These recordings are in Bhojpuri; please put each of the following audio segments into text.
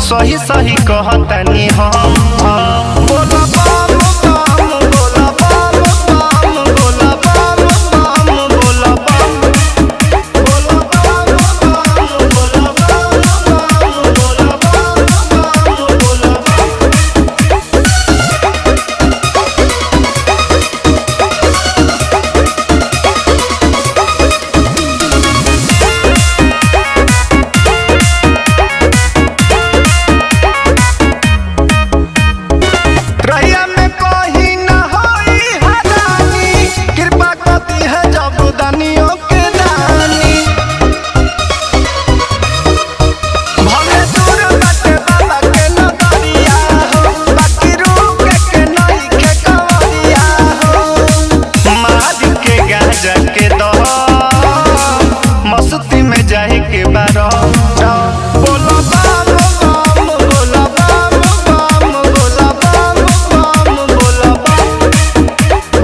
सही सही कहतनी हम बोला बम बम बोला बम बम बोला बम बम बोला बम बोला बम बम बोला बम बम बोला बम बम बोला मस्ती में जाए के बारो बोला बम बम बोला बम बम बोला बम बम बोला बम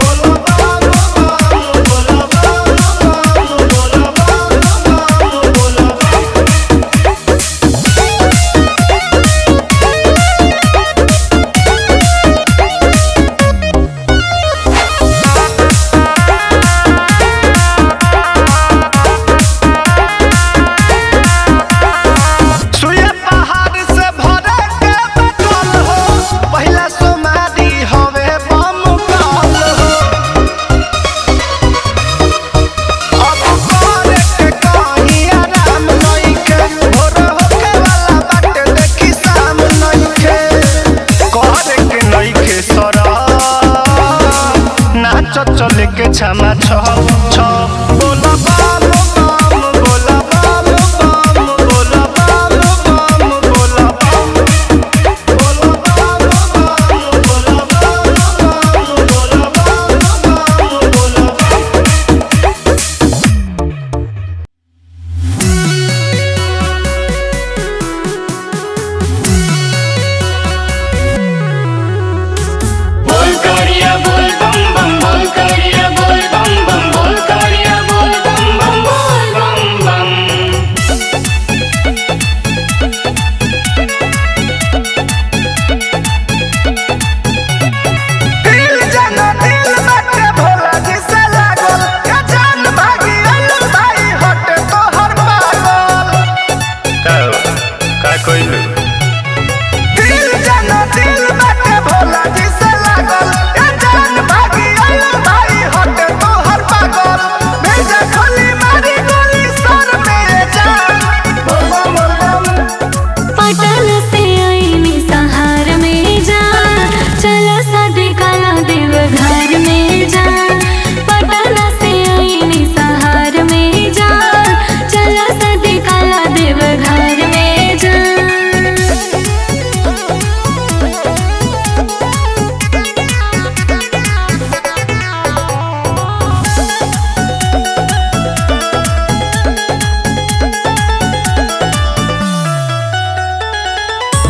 बोला बम बम बोला बम बम बोला बम बम बोला चले के क्षमा छ बोला बम बम बोला बम बम बोला बम बम बोला बम बोला बम बम बोला बम बम बोला बम बम बोला बोल करिया बोल बम बम बोल करिया बोल बम बम बोल करिया बोल बम बम बोल बम बम दिल जाना दिल बाटे भोला जी से लागल का जान भागी अल्लू भाई हटे तो हर पागल का कोइलू दिल जाना दिल बाटे भोला जी से लागल का जान भागी अल्लू भाई हटे तो हर पागल भेजा खोली मारी गोली सर मेरे जान बोल बम बोल बम पटन से आईनी सहार में जा चला सादे काला देव घर में जा पटन से आईनी सहार में जा चला सादे काला देव घर में जा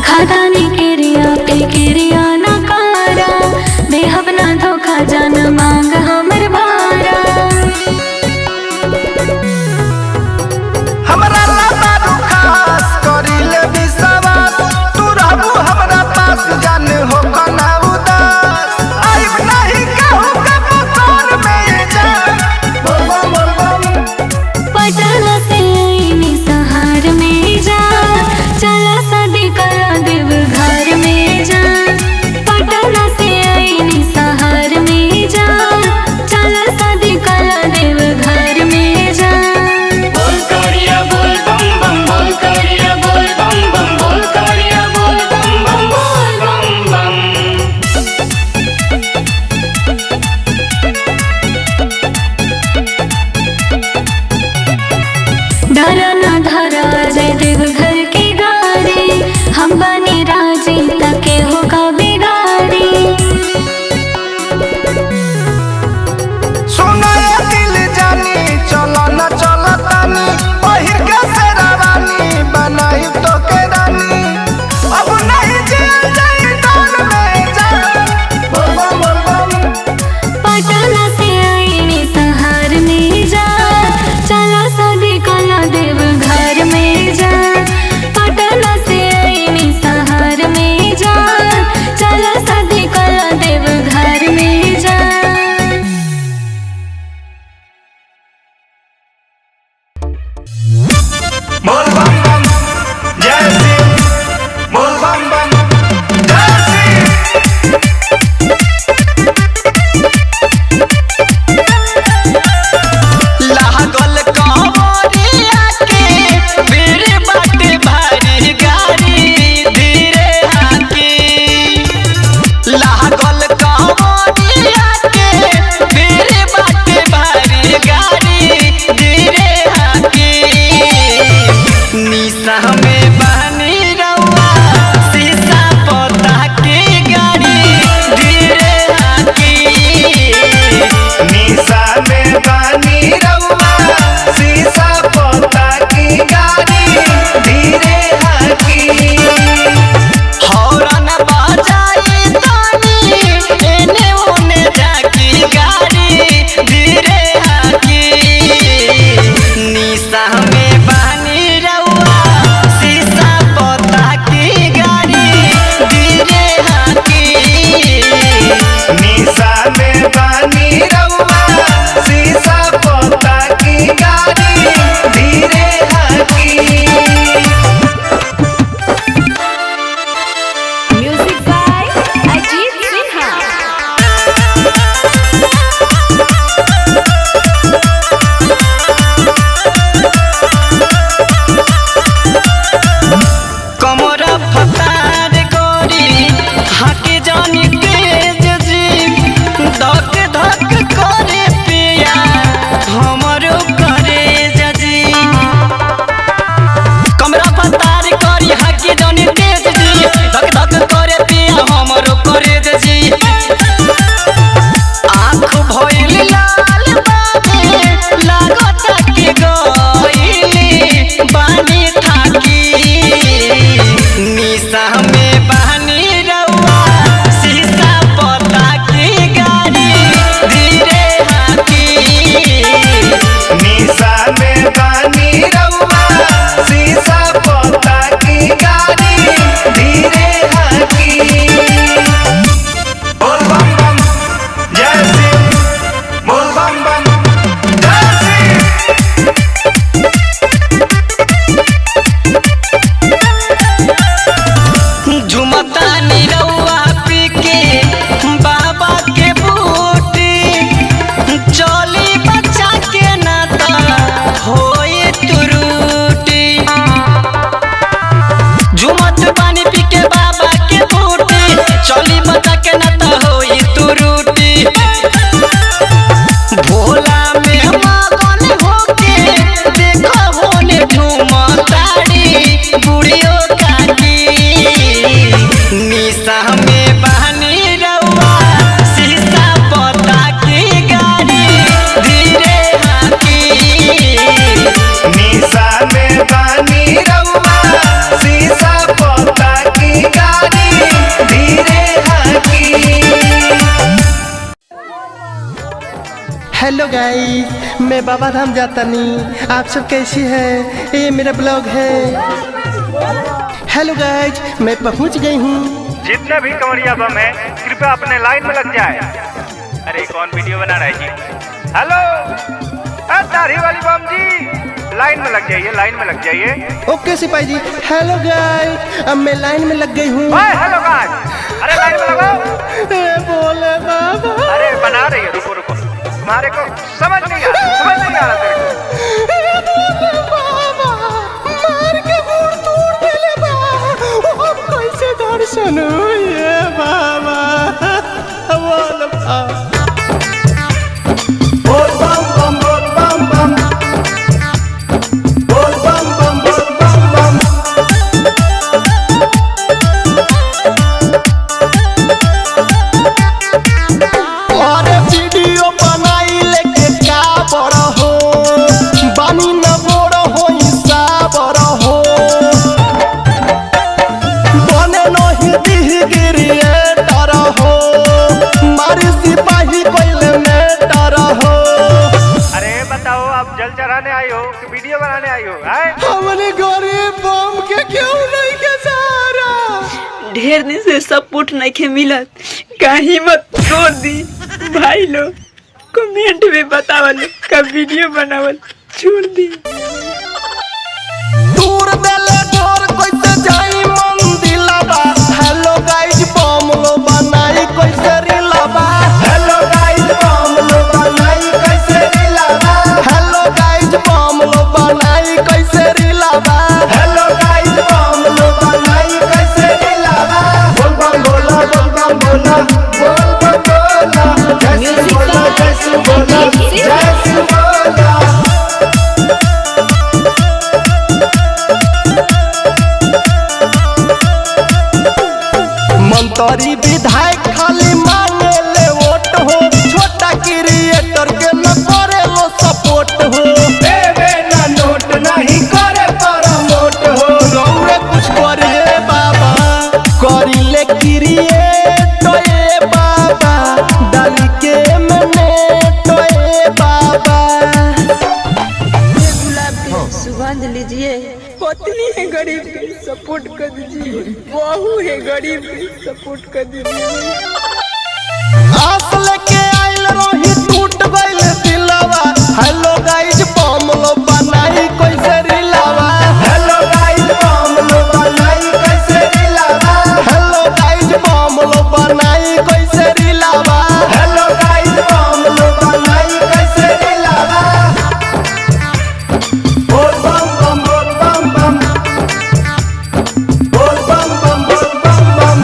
खादानी केरिया पे केरिया नकारा बेहब ना धोखा जान मांग हमर भारा हमरा लाबारू खास करिले विश्वास तू रहबू हमरा पास जान हो कना उदास आइब नहीं कहू के मकान में जान बोल बम बोल बम पटन से आईनी सहार में जा चला सादे काला देव घर हेलो गाइस, मैं बाबा धाम जाता नहीं। आप सब कैसे हैं? ये मेरा ब्लॉग है। हेलो गाइस, मैं पहुंच गई हूँ। जितने भी कंवरिया बम है कृपया अपने लाइन में लग जाए। अरे कौन वीडियो बना रहा है जी? हेलो दाढ़ी वाली बम जी, लाइन में लग जाइए, लाइन में लग जाइए। ओके सिपाही जी। हेलो गाइस, अब मैं लाइन में लग गई हूँ। हेलो गाइस, अरे लाइन में लगाओ। बोले बाबा। अरे बना रही है, रुको रुको, तुम्हारे को समझ नहीं आ रहा तेरे को। मार के गोड़ तोड़ देले बा। अब कैसे दर्शन होइए बाबा? बोल बा। बोल बम बम, बोल बम बम, बोल बम बम, बोल बम बम। अरे वीडियो बनाई लेके का बड़ा हो, बानी न बड़ा हो ईसा बड़ा हो, बने नहीं दिह गिरिए डरा हो, मारी सिपाही कोइले में डरा हो। अरे बताओ, आप जल चढ़ाने आई हो कि वीडियो बनाने आई हो? हमने गरीब बम के क्यों नहीं के सहारा? ढेर दिन से सपोर्ट नहीं के मिलत, कहीं मत छोड़ दी भाई लोग। कमेंट में बतावल का वीडियो बनावल छोड़ दी। दूर देले डोर कैसे जाई मंदिलबा। हेलो गाइस, बम लो बनाई कैसे रिलबा। हेलो गाइस, बम लो बनाई कैसे रिलबा। हेलो गाइस, बम लो बनाई कैसे रिलबा। हेलो गाइस, बम लो बनाई कैसे रिलबा। बोल बम बोला, बोल बम बोला, बोल बम बोला, जैसे बोला जैसे बोला जैसे बोला। मंत्री विधायक खाली मांगे ले वोट हो, छोटा क्रिएटर के न करे लो सपोर्ट हो। देवे ना नोट नहीं करे प्रमोट हो। गौरे कुछ करे बाबा, करी ले क्रिएट ए बाबा, डाली के मने तो ए बाबा। गुलाब के सुगंध लीजिए। पत्नी है गरीब की सपोर्ट कर दीजिए, बहू है गरीब की सपोर्ट कर दीजिए। आस लेके आइल रही टूट गइल दिलवा। हेलो गाइस, बम लो बनाई कैसे रिलावा। हेलो गाइस, बम लो बनाई कैसे रिलावा। हेलो गाइस, बम लो बनाई कैसे रिलावा। हेलो गाइस, बम लो बनाई कैसे रिलावा। बोल बम बम, बोल बम बम, बोल बम बम, बोल बम बम।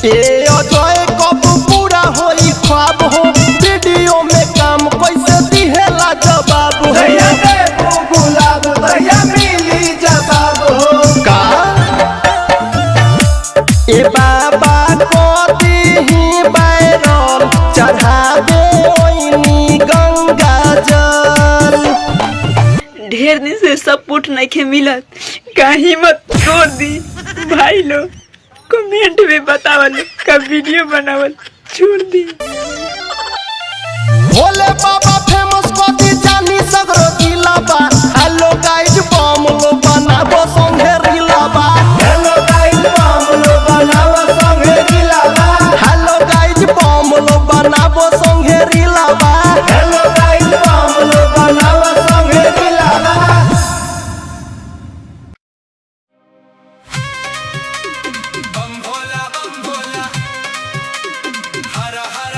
ये अजय कब पूरा होई ख्वाब हो, वीडियो में काम कैसे दिहेला जवाब हो। दया देबो गुलाब, दया मिली जवाब हो। का ए बाबा को दीही बैरल, चढ़ावे ओइनी गंगा जल। ढेर दिन से सपोर्ट नहीं के मिलत, कहीं मत छोड़ दी भाई लोग। कमेंट में बतावल का वीडियो बनावल छोड़ दी। भोले बाबा फेमस कदी जानी सगरो जिलाबा। हेलो गाइस, बम लो बनाबो संगे रिलाबा। हेलो गाइस, बम लो बनाबो संगे रिलाबा। हेलो गाइस, बम लो बनाबो संगे रिलाबा। हेलो गाइस, बम लो बनाबो संगे रिलाबा। बम भोला हर हर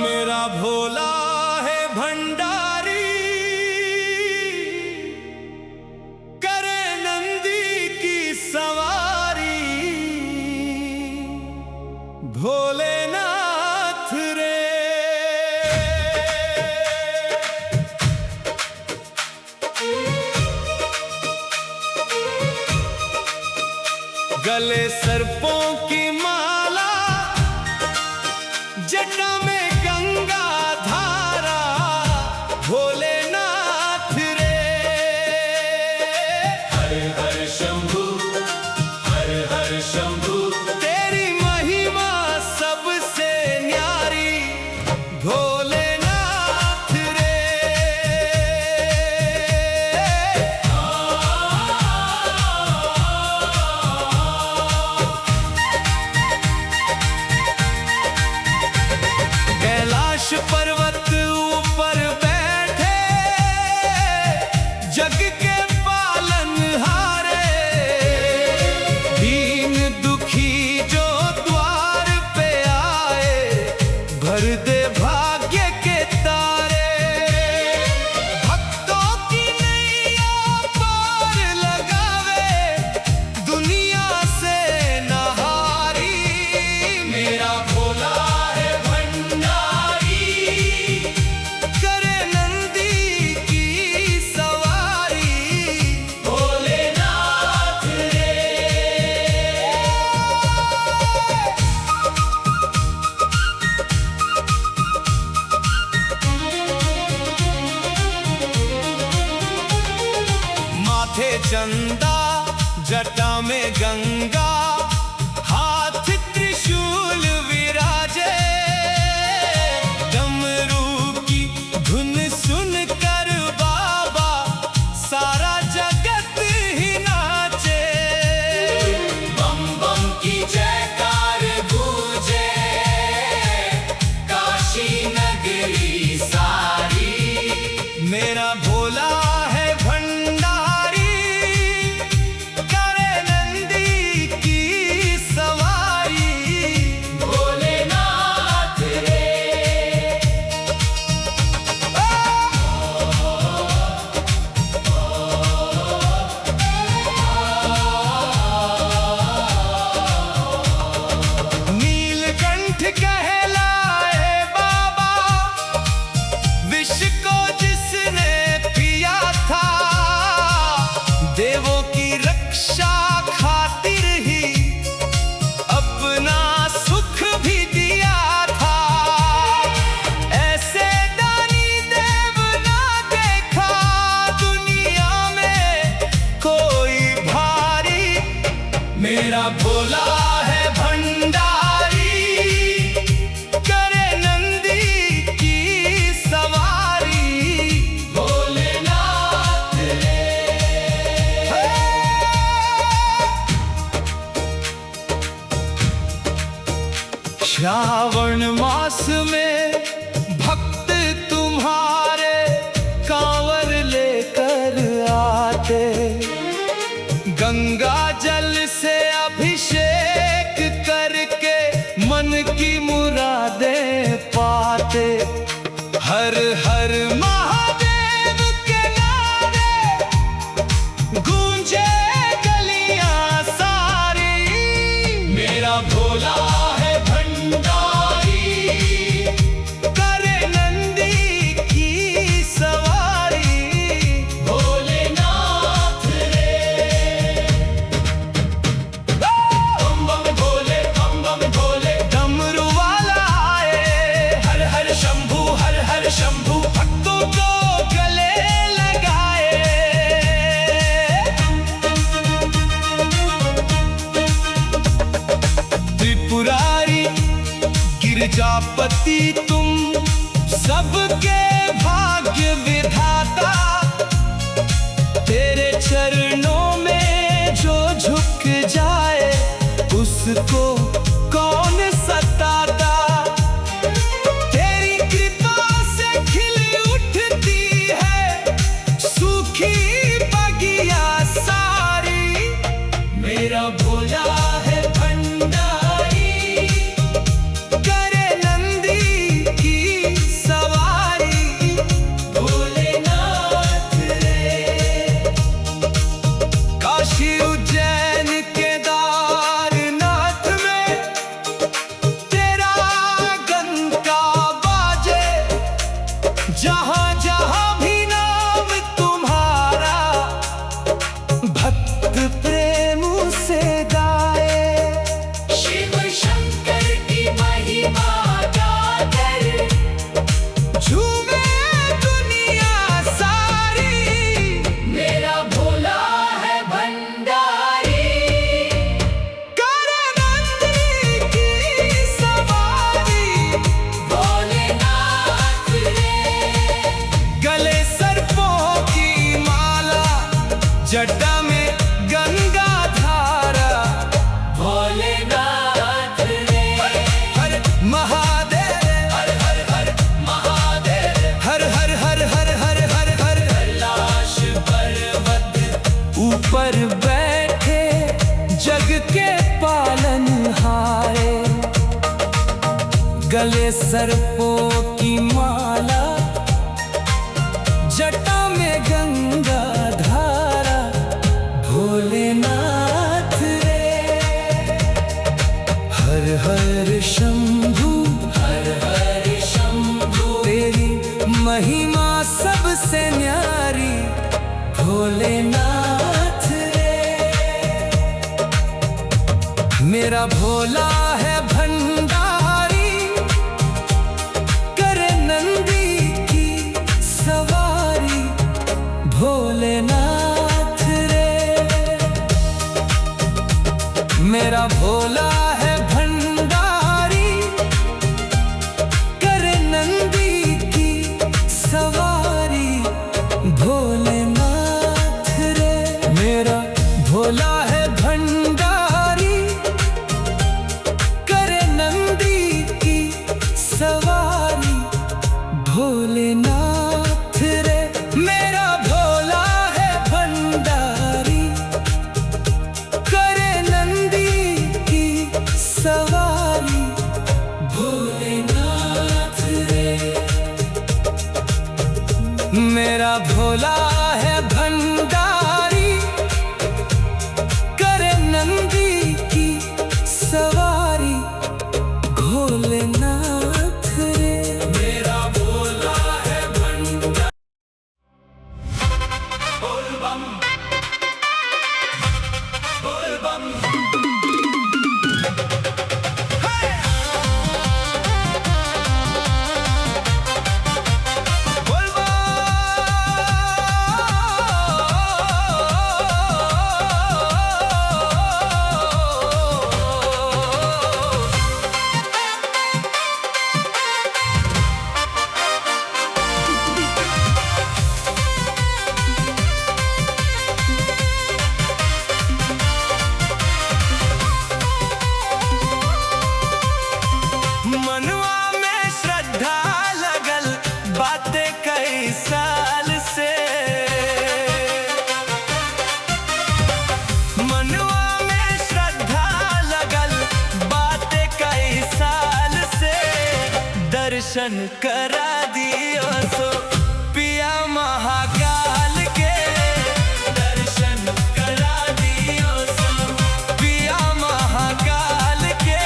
मेरा भोला है भंडारी, करे नंदी की सवारी, भोलेनाथ रे। गले सर्पों की माला, जटा में गंगा धारा, भोलेनाथ रे। हर हर शंभू, हर हर शंभू, तेरी महिमा सबसे न्यारी, भोलेनाथ रे। कैलाश पर्वत ऊपर बैठे, जग के पालनहारे, दीन दुखी जो द्वार पे आए, भर दे भाग्य के तारे। भक्तों की नैया पार लगावे, दुनिया से नहारी, मेरा भोला है भंडारी, करे नंदी की सवारी, भोलेनाथ रे। माथे चंदा, जटा में गंगा, हाथ त्रिशूल विराजे, डमरू की धुन सुन कर बाबा सारा जगत ही नाचे। बम बम की जयकार गूंजे, काशी नगरी सारी, मेरा भोला है भंडारी, करे नंदी की सवारी, भोलेनाथ रे। नीलकंठ कहलाए बाबा, विष को जिसने पिया था, देवों की रक्षा खातिर ही अपना सुख भी दिया था। ऐसे दानी देव ना देखा दुनिया में कोई भारी, मेरा भोला है भंडारी, करे नंदी की सवारी, भोलेनाथ रे। श्रावण मास में भक्त तुम्हारे कांवर लेकर आते, गंगा जल से अभिषेक करके मन की मुरादें पाते। हर हर महादेव के नारे गूंजे गलियां सारी, मेरा भोला है भंडारी, करे नंदी की सवारी, भोलेनाथ रे। बम बम भोले, बम बम भोले, डमरू वाला आए, हर हर शंभू, हर हर शंभू, भक्तों को गले लगाए। त्रिपुरारी गिरजापति तुम सबके भाग्य विधाता, तेरे चरणों में जो झुक जाए उसको कौन सताता। तेरी कृपा से खिल उठती है जहां जहां भी नाम तुम्हारा भक्त प्रेम से गाए। शिव शंकर की महिमा गाकर झूमे दुनिया सारी, मेरा भोला है भंडारी। करे नंदी की सवारी, भोलेनाथ रे गले सर्पों की माला, जटा में गंगा धारा। भोलेनाथ रे हर महादेव, हर हर हर महादेव, हर हर हर हर हर हर हर। कैलाश पर्वत ऊपर बैठे जग के पालनहारे, गले सर्पों की माला, जटा में गंगा धारा। भोलेनाथ रे हर हर शंभू, हर हर शंभु। तेरी महिमा सबसे न्यारी। भोलेनाथ रे मेरा भोला है भंडारी, करे नंदी की सवारी। भोलेनाथ रे मेरा भोला है भंडारी, करे नंदी की सवारी। भोलेनाथ रे मेरा भोला है भंडारी, करे नंदी की सवारी। भोलेनाथ रे मेरा भोला है भंडारी, करे नंदी की सवारी। भोलेनाथ रे मेरा भोला है भंडारी, करे नंदी की सवारी। भोलेनाथ रे मेरा भोला है भंडारी। बोल बम बोल बम, बोल मनवा में श्रद्धा लगल बातें कई साल से। मनवा में श्रद्धा लगल बातें कई साल से। दर्शन करा दियो सो पिया महाकाल के। दर्शन करा दियो सो पिया महाकाल के।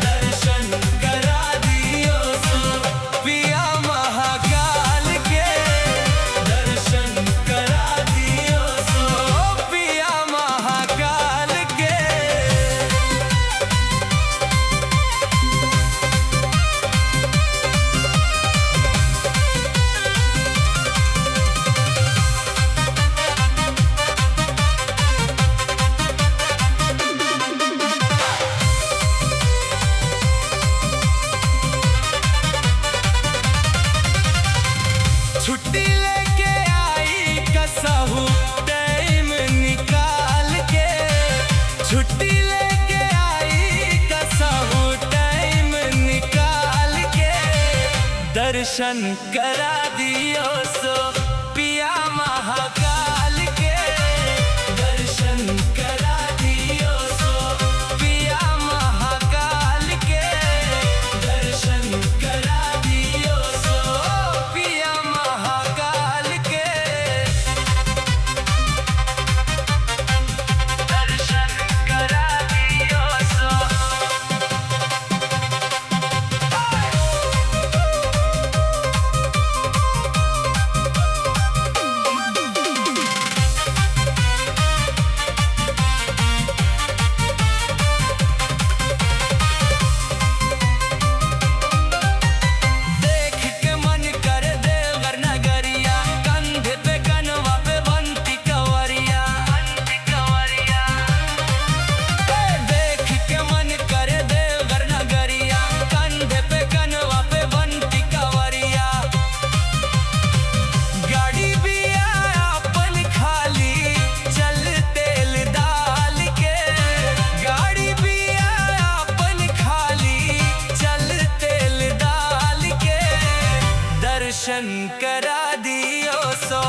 दर्शन करा दियो सो पिया महाकाल के। दर्शन करा दियो सो पिया महाकाल के। छुट्टी लेके आई कसहू टाइम निकाल के। छुट्टी लेके आई कसहू टाइम निकाल के। दर्शन करा दियो सो पिया महाकाल के। दर्शन करा दियो सो पिया महाकाल के। दर्शन करा दियो सो पिया महाकाल के। दर्शन करा दियो सो। दर्शन करा दियो सो